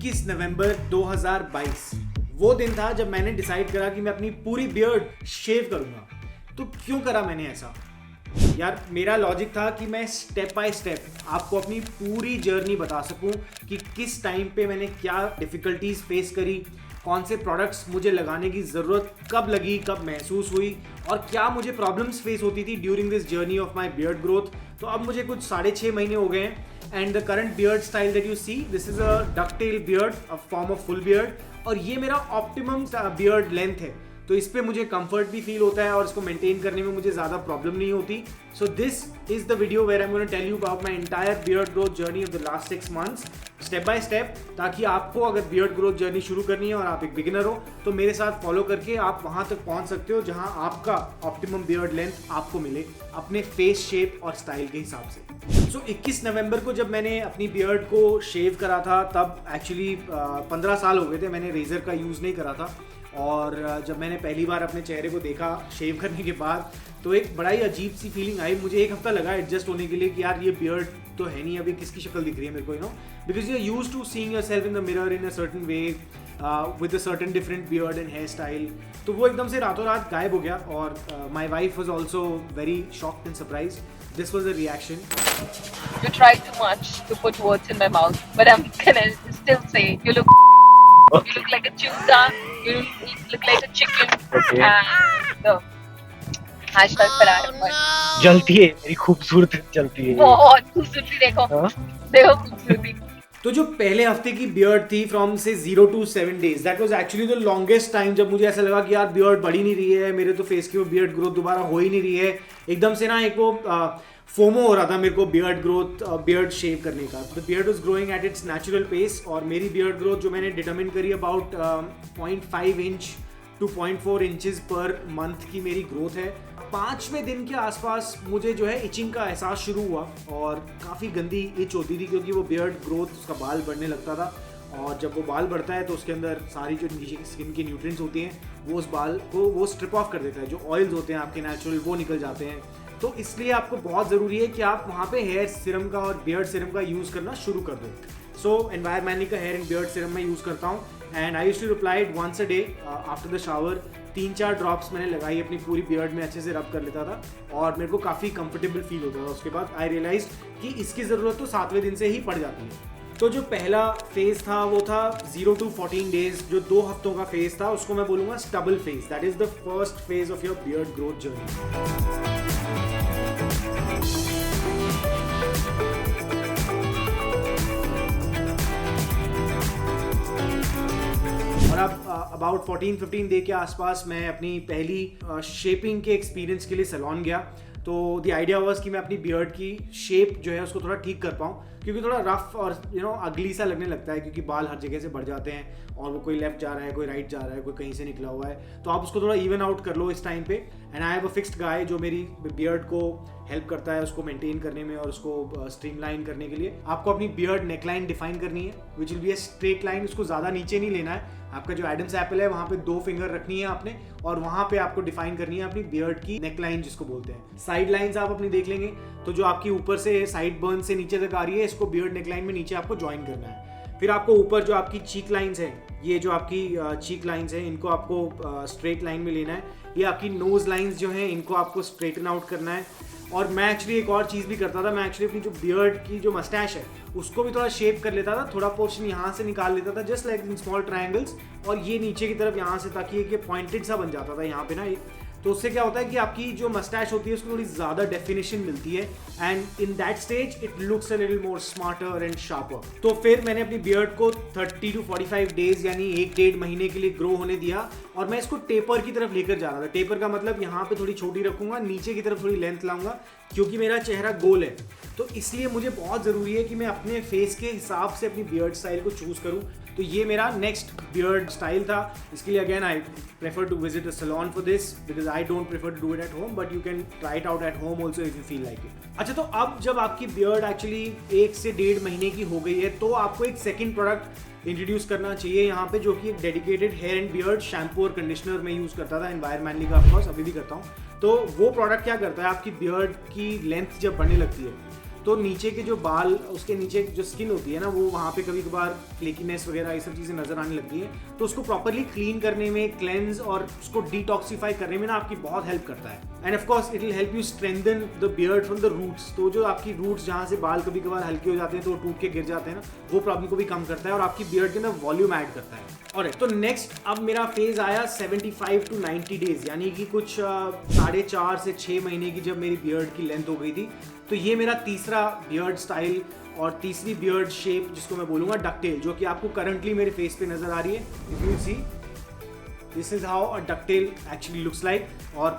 21 नवंबर 2022 वो दिन था जब मैंने डिसाइड करा कि मैं अपनी पूरी बियर्ड शेव करूंगा। तो क्यों करा मैंने ऐसा? यार मेरा लॉजिक था कि मैं स्टेप बाय स्टेप आपको अपनी पूरी जर्नी बता सकूं कि किस टाइम पे मैंने क्या डिफ़िकल्टीज फेस करी, कौन से प्रोडक्ट्स मुझे लगाने की ज़रूरत कब लगी, कब महसूस हुई और क्या मुझे प्रॉब्लम्स फेस होती थी during this journey of my beard growth. तो अब मुझे कुछ 6.5 महीने हो गए हैं and the current beard style that you see, this is a ducktail beard, a form of full beard, और ये मेरा ऑप्टिमम बियर्ड लेंथ है। तो इस पे मुझे कंफर्ट भी फील होता है और इसको मेंटेन करने में मुझे ज़्यादा प्रॉब्लम नहीं होती। So this is the video where I am gonna tell you about my entire beard growth journey of the last 6 months step by step, ताकि आपको अगर बियर्ड ग्रोथ जर्नी शुरू करनी है और आप एक बिगिनर हो तो मेरे साथ फॉलो करके आप वहाँ तक पहुँच सकते हो जहाँ आपका ऑप्टिमम बियर्ड लेंथ आपको मिले अपने फेस शेप और स्टाइल के हिसाब से। सो 21 नवंबर को जब मैंने अपनी बियर्ड को शेव करा था तब एक्चुअली 15 साल हो गए थे मैंने रेजर का यूज़ नहीं करा था। और जब मैंने पहली बार अपने चेहरे को देखा शेव करने के बाद तो एक बड़ा ही अजीब सी फीलिंग आई। मुझे एक हफ्ता लगा एडजस्ट होने के लिए कि यार ये बियर्ड तो है नहीं, अभी किसकी शक्ल दिख रही है मेरे को, you know, because you are used to seeing yourself in the mirror in a certain way with a certain different beard and hair style. तो वो एकदम से रातों रात गायब हो गया और my wife was also very shocked and surprise. This was the reaction. You try too much to put words in my mouth, but I'm gonna still say you look. You look like a cheetah. You look like a chicken. Okay. And hashtag Farah. जलती है मेरी खूबसूरत, जलती है बहुत खूबसूरती देखो, हाँ? देखो खूबसूरती। तो जो पहले हफ्ते की बियर्ड थी फ्रॉम से 0 to 7 days, that was actually the longest time जब मुझे ऐसा लगा कि यार बियर्ड बढ़ी नहीं रही है, मेरे तो फेस की वो बियर्ड ग्रोथ दोबारा हो ही नहीं रही है। एकदम से ना एक वो फोमो हो रहा था मेरे को बियर्ड ग्रोथ, बियर्ड शेव करने का। The beard was growing at its natural pace और मेरी बियर्ड ग्रोथ जो मैंने डिटरमिन करी अबाउट 0.5 inch to 0.4 inches per month की मेरी ग्रोथ है। 5वें दिन के आसपास मुझे जो है इचिंग का एहसास शुरू हुआ और काफ़ी गंदी इच होती थी क्योंकि वो बियर्ड ग्रोथ, उसका बाल बढ़ने लगता था और जब वो बाल बढ़ता है तो उसके अंदर सारी जो नीचे स्किन की न्यूट्रिएंट्स होती हैं वो उस बाल को वो स्ट्रिप ऑफ कर देता है, जो ऑयल्स होते हैं आपके नेचुरल वो निकल जाते हैं। तो इसलिए आपको बहुत ज़रूरी है कि आप वहाँ पे हेयर सीरम का और बियर्ड सीरम का यूज़ करना शुरू कर दो। सो एनवायरमेंटली का हेयर एंड बियर्ड सीरम मैं यूज़ करता हूँ and I used to apply it once a day after the shower. 3-4 drops मैंने लगाई अपनी पूरी बियर्ड में, अच्छे से रब कर लेता था और मेरे को काफ़ी कंफर्टेबल फील होता था। उसके बाद आई रियलाइज कि इसकी ज़रूरत तो 7वें दिन से ही पड़ जाती है। तो जो पहला फेज़ था वो था 0 to 14 डेज, जो 2 हफ्तों का फेज़ था उसको मैं बोलूँगा stubble phase. That is the first phase of your beard growth journey. और अब अबाउट 14-15 डे के आसपास मैं अपनी पहली शेपिंग के एक्सपीरियंस के लिए सैलून गया। तो द आइडिया वाज कि मैं अपनी बियर्ड की शेप जो है उसको थोड़ा ठीक कर पाऊँ, क्योंकि थोड़ा रफ और अगली सा लगने लगता है क्योंकि बाल हर जगह से बढ़ जाते हैं और वो कोई लेफ्ट जा रहा है, कोई राइट जा रहा है, कोई कहीं से निकला हुआ है। तो आप उसको थोड़ा इवन आउट कर लो इस टाइम पे। And I have a fixed guy जो मेरी बियर्ड को हेल्प करता है उसको मेंटेन करने में और उसको स्ट्रीमलाइन करने के लिए। आपको अपनी बियर्ड नेकलाइन डिफाइन करनी है which will be a straight line, उसको ज़्यादा नीचे नहीं लेना है। आपका जो एडम्स एप्पल है वहाँ पे 2 फिंगर रखनी है आपने और वहाँ पे आपको डिफाइन करनी है अपनी बियर्ड की नेकलाइन जिसको बोलते हैं। साइड लाइंस आप अपनी देख लेंगे तो जो आपकी ऊपर से साइड बर्न से नीचे तक आ रही है इसको बियर्ड नेकलाइन में नीचे आपको ज्वाइन करना है। फिर आपको ऊपर जो आपकी चीक लाइंस हैं, ये जो आपकी चीक लाइंस हैं इनको आपको स्ट्रेट लाइन में लेना है। ये आपकी नोज लाइंस जो हैं इनको आपको स्ट्रेटन आउट करना है। और मैं एक्चुअली एक और चीज़ भी करता था, मैं एक्चुअली अपनी जो बियर्ड की जो मस्टैश है उसको भी थोड़ा शेप कर लेता था, थोड़ा पोर्शन यहाँ से निकाल लेता था just like in small triangles, और ये नीचे की तरफ यहाँ से, ताकि एक ये पॉइंटेड सा बन जाता था यहाँ पे ना। तो उससे क्या होता है कि आपकी जो मस्टैश होती है उसको थोड़ी ज़्यादा डेफिनेशन मिलती है and in that stage it looks a little more smarter and sharper. तो फिर मैंने अपनी बियर्ड को 30 to 45 डेज यानी 1-1.5 महीने के लिए ग्रो होने दिया और मैं इसको टेपर की तरफ लेकर जा रहा था। टेपर का मतलब यहाँ पे थोड़ी छोटी रखूंगा, नीचे की तरफ थोड़ी लेंथ लाऊंगा क्योंकि मेरा चेहरा गोल है। तो इसलिए मुझे बहुत ज़रूरी है कि मैं अपने फेस के हिसाब से अपनी बियर्ड स्टाइल को चूज़ करूँ। तो ये मेरा नेक्स्ट बियर्ड स्टाइल था। इसके लिए again I prefer to visit a salon for this because I don't prefer to do it at home, but you can try it out at home also if you feel like it. अच्छा, तो अब जब आपकी beard actually 1 से 1.5 महीने की हो गई है तो आपको एक सेकेंड प्रोडक्ट इंट्रोड्यूस करना चाहिए यहाँ पे, जो कि एक dedicated hair and beard shampoo और कंडीशनर मैं यूज़ करता था एनवायरमेंटली का, ऑफकोर्स अभी भी करता हूँ। तो वो प्रोडक्ट क्या करता है, आपकी बियर्ड की लेंथ जब बढ़ने लगती है तो नीचे के जो बाल, उसके नीचे जो स्किन होती है ना, वो वहाँ पे कभी कभार फ्लेकीनेस वगैरह ये सब चीज़ें नजर आने लगती हैं। तो उसको प्रॉपरली क्लीन करने में, क्लेंस और उसको डिटॉक्सीफाई करने में ना आपकी बहुत हेल्प करता है। And of course it will help you strengthen the beard from the roots. तो जो आपकी रूट्स जहाँ से बाल कभी कभार हल्के हो जाते हैं तो टूट के गिर जाते हैं ना, वो प्रॉब्लम को भी कम करता है और आपकी बियर्ड के अंदर वॉल्यूम ऐड करता है। और तो नेक्स्ट अब मेरा फेज आया 75 to 90 डेज, यानी कि कुछ 4.5 से 6 महीने की जब मेरी बियर्ड की लेंथ हो गई थी। तो ये मेरा तीसरा बियर्ड स्टाइल और तीसरी बियर्ड शेप जिसको मैं बोलूँगा डकटेल, जो कि आपको करंटली मेरे फेस पे नजर आ रही है। If you see, this is how a ducktail actually looks like. और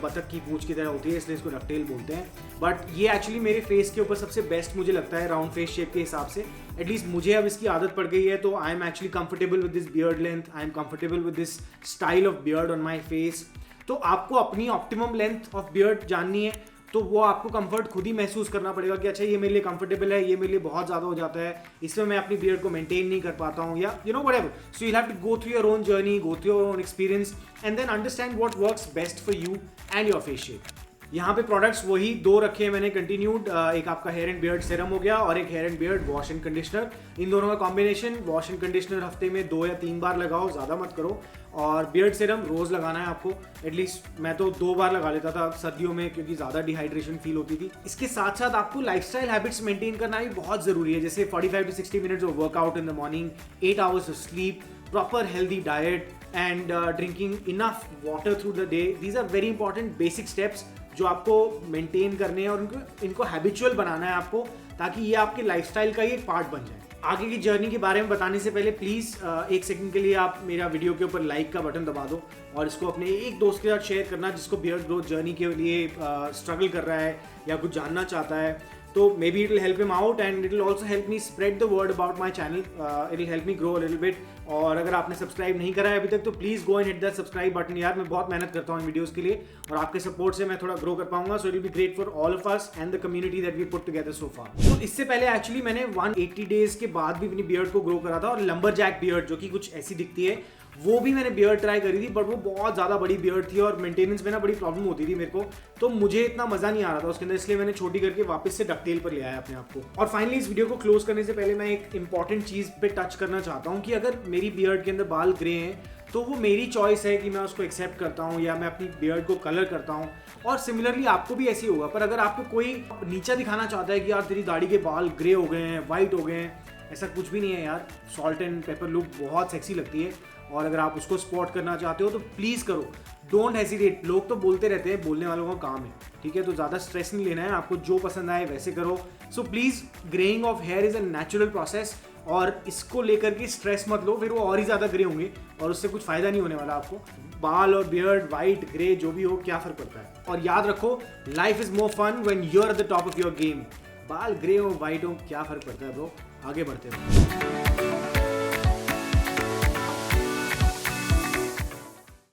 बतख की पूंछ की तरह होती है, इसलिए इसको डकटेल बोलते हैं। बट ये एक्चुअली मेरे फेस के ऊपर सबसे बेस्ट मुझे लगता है राउंड फेस शेप के हिसाब से। एटलीस्ट मुझे अब इसकी आदत पड़ गई है, तो I am actually comfortable with this beard length, I am comfortable with this style of beard on my face. तो आपको अपनी ऑप्टिमम लेंथ ऑफ बियर्ड जाननी है, तो वो आपको कंफर्ट खुद ही महसूस करना पड़ेगा कि अच्छा ये मेरे लिए कंफर्टेबल है, ये मेरे लिए बहुत ज़्यादा हो जाता है, इसमें मैं अपनी बियर्ड को मेंटेन नहीं कर पाता हूँ, या you know whatever. So you have to go through your own journey, go through your own experience and then understand what works best for you and your face shape. यहाँ पे products वही 2 रखे हैं मैंने कंटिन्यूड, एक आपका hair and beard serum हो गया और एक hair and beard wash and conditioner. इन दोनों का कॉम्बिनेशन, वॉश एंड कंडीशनर हफ्ते में 2 या 3 बार लगाओ, ज़्यादा मत करो। और बियर्ड सीरम रोज़ लगाना है आपको, एटलीस्ट मैं तो 2 बार लगा लेता था सर्दियों में, क्योंकि ज़्यादा डिहाइड्रेशन फील होती थी। इसके साथ साथ आपको लाइफस्टाइल हैबिट्स मेंटेन करना भी बहुत ज़रूरी है, जैसे 45 to 60 minutes of workout in the morning, 8 hours of sleep, proper healthy diet and drinking enough water through the day. These are very important basic steps जो आपको मेंटेन करने हैं और इनको हैबिचुअल बनाना है आपको, ताकि ये आपके लाइफस्टाइल का ही एक पार्ट बन जाए। आगे की जर्नी के बारे में बताने से पहले प्लीज़ 1 सेकंड के लिए आप मेरा वीडियो के ऊपर लाइक का बटन दबा दो और इसको अपने एक दोस्त के साथ शेयर करना जिसको बियर्ड ग्रोथ जर्नी के लिए स्ट्रगल कर रहा है या कुछ जानना चाहता है। तो may be it will help him out and it will also help me spread the word about my channel, it will help me grow a little bit. और अगर आपने सब्सक्राइब नहीं करा है अभी तक तो please go and hit that subscribe button. यार मैं बहुत मेहनत करता हूँ इन वीडियोज़ के लिए और आपके सपोर्ट से मैं थोड़ा ग्रो कर पाऊंगा। So it will be great for all of us and the community that we put together so far. तो इससे पहले एक्चुअली मैंने 180 डेज के बाद भी अपनी बियर्ड को ग्रो करा था, और लंबरजैक बियर्ड जो कि कुछ ऐसी दिखती है, वो भी मैंने बियर्ड ट्राई करी थी, बट वो बहुत ज़्यादा बड़ी बियर्ड थी और मेंटेनेंस में ना बड़ी प्रॉब्लम होती थी मेरे को, तो मुझे इतना मज़ा नहीं आ रहा था उसके अंदर, इसलिए मैंने छोटी करके वापस से डकटेल पर ले आया अपने आप को। और फाइनली इस वीडियो को क्लोज करने से पहले मैं एक इंपॉर्टेंट चीज़ पे टच करना चाहता हूँ कि अगर मेरी बियर्ड के अंदर बाल ग्रे हैं तो वो मेरी चॉइस है कि मैं उसको एक्सेप्ट करता हूँ या मैं अपनी बियर्ड को कलर करता हूँ, और सिमिलरली आपको भी ऐसी होगा। पर अगर आपको कोई नीचा दिखाना चाहता है कि यार तेरी दाढ़ी के बाल ग्रे हो गए हैं, वाइट हो गए हैं, ऐसा कुछ भी नहीं है यार। सॉल्ट एंड पेपर लुक बहुत सेक्सी लगती है, और अगर आप उसको स्पॉट करना चाहते हो तो प्लीज़ करो, डोंट हेजिटेट। लोग तो बोलते रहते हैं, बोलने वालों का काम है, ठीक है? तो ज़्यादा स्ट्रेस नहीं लेना है, आपको जो पसंद आए वैसे करो। So please, greying of here is a natural process, और इसको लेकर के स्ट्रेस मत लो, फिर वो और ही ज़्यादा ग्रे होंगे और उससे कुछ फ़ायदा नहीं होने वाला आपको। बाल और बियर्ड वाइट ग्रे जो भी हो, क्या फ़र्क पड़ता है? और याद रखो, life is more fun when you are at the top of your game. बाल ग्रे हो वाइट हो, क्या फ़र्क पड़ता है ब्रो, आगे बढ़ते हैं।